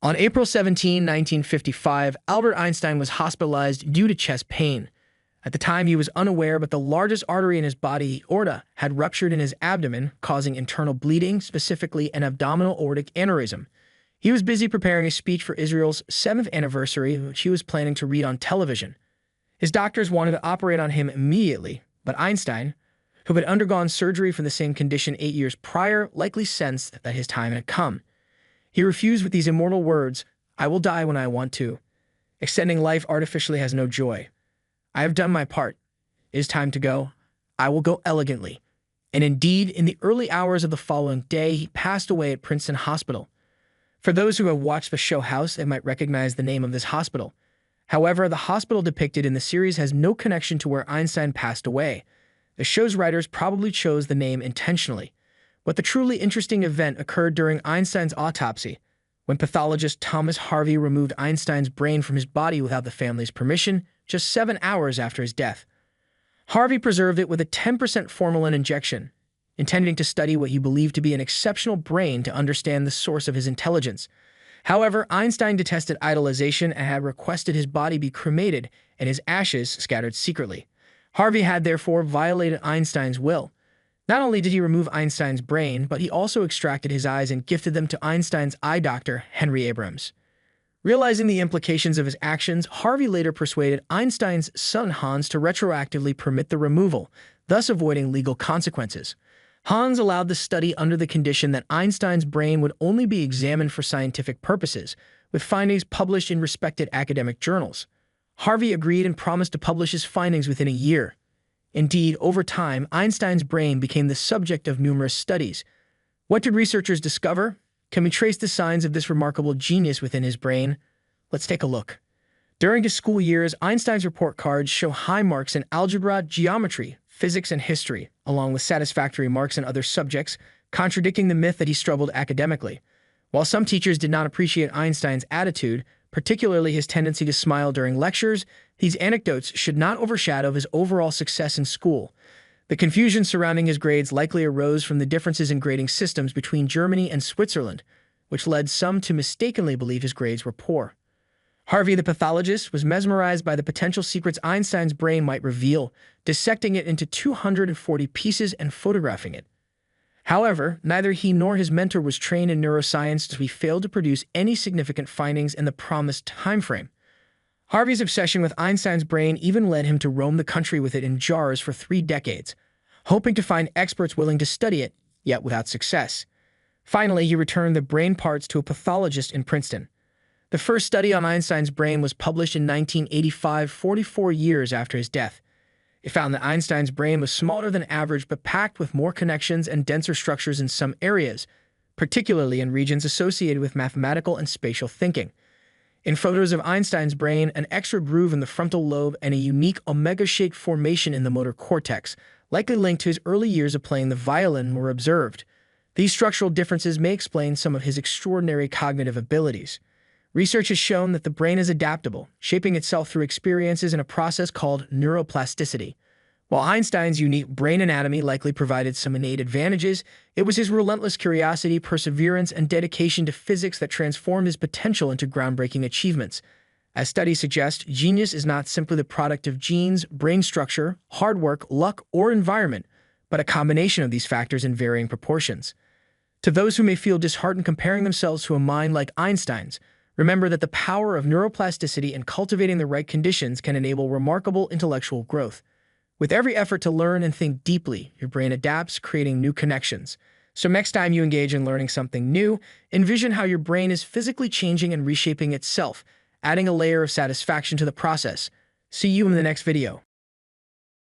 On April 17, 1955, Albert Einstein was hospitalized due to chest pain. At the time, he was unaware, but the largest artery in his body, aorta, had ruptured in his abdomen, causing internal bleeding, specifically an abdominal aortic aneurysm. He was busy preparing a speech for Israel's 7th anniversary, which he was planning to read on television. His doctors wanted to operate on him immediately, but Einstein, who had undergone surgery for the same condition 8 years prior, likely sensed that his time had come. He refused with these immortal words, "I will die when I want to. Extending life artificially has no joy. I have done my part. It is time to go. I will go elegantly." And indeed, in the early hours of the following day, he passed away at Princeton Hospital. For those who have watched the show House, they might recognize the name of this hospital. However, the hospital depicted in the series has no connection to where Einstein passed away. The show's writers probably chose the name intentionally. But the truly interesting event occurred during Einstein's autopsy, when pathologist Thomas Harvey removed Einstein's brain from his body without the family's permission, just 7 hours after his death. Harvey preserved it with a 10% formalin injection, intending to study what he believed to be an exceptional brain to understand the source of his intelligence. However, Einstein detested idolization and had requested his body be cremated and his ashes scattered secretly. Harvey had therefore violated Einstein's will. Not only did he remove Einstein's brain, but he also extracted his eyes and gifted them to Einstein's eye doctor, Henry Abrams. Realizing the implications of his actions, Harvey later persuaded Einstein's son Hans to retroactively permit the removal, thus avoiding legal consequences. Hans allowed the study under the condition that Einstein's brain would only be examined for scientific purposes, with findings published in respected academic journals. Harvey agreed and promised to publish his findings within a year. Indeed, over time, Einstein's brain became the subject of numerous studies. What did researchers discover? Can we trace the signs of this remarkable genius within his brain? Let's take a look. During his school years, Einstein's report cards show high marks in algebra, geometry, physics, and history, along with satisfactory marks in other subjects, contradicting the myth that he struggled academically. While some teachers did not appreciate Einstein's attitude, particularly his tendency to smile during lectures, these anecdotes should not overshadow his overall success in school. The confusion surrounding his grades likely arose from the differences in grading systems between Germany and Switzerland, which led some to mistakenly believe his grades were poor. Harvey, the pathologist, was mesmerized by the potential secrets Einstein's brain might reveal, dissecting it into 240 pieces and photographing it. However, neither he nor his mentor was trained in neuroscience, as we failed to produce any significant findings in the promised timeframe. Harvey's obsession with Einstein's brain even led him to roam the country with it in jars for 3 decades, hoping to find experts willing to study it, yet without success. Finally, he returned the brain parts to a pathologist in Princeton. The first study on Einstein's brain was published in 1985, 44 years after his death. It found that Einstein's brain was smaller than average but packed with more connections and denser structures in some areas, particularly in regions associated with mathematical and spatial thinking. In photos of Einstein's brain, an extra groove in the frontal lobe and a unique omega-shaped formation in the motor cortex, likely linked to his early years of playing the violin, were observed. These structural differences may explain some of his extraordinary cognitive abilities. Research has shown that the brain is adaptable, shaping itself through experiences in a process called neuroplasticity. While Einstein's unique brain anatomy likely provided some innate advantages, it was his relentless curiosity, perseverance, and dedication to physics that transformed his potential into groundbreaking achievements. As studies suggest, genius is not simply the product of genes, brain structure, hard work, luck, or environment, but a combination of these factors in varying proportions. To those who may feel disheartened comparing themselves to a mind like Einstein's, remember that the power of neuroplasticity and cultivating the right conditions can enable remarkable intellectual growth. With every effort to learn and think deeply, your brain adapts, creating new connections. So next time you engage in learning something new, envision how your brain is physically changing and reshaping itself, adding a layer of satisfaction to the process. See you in the next video.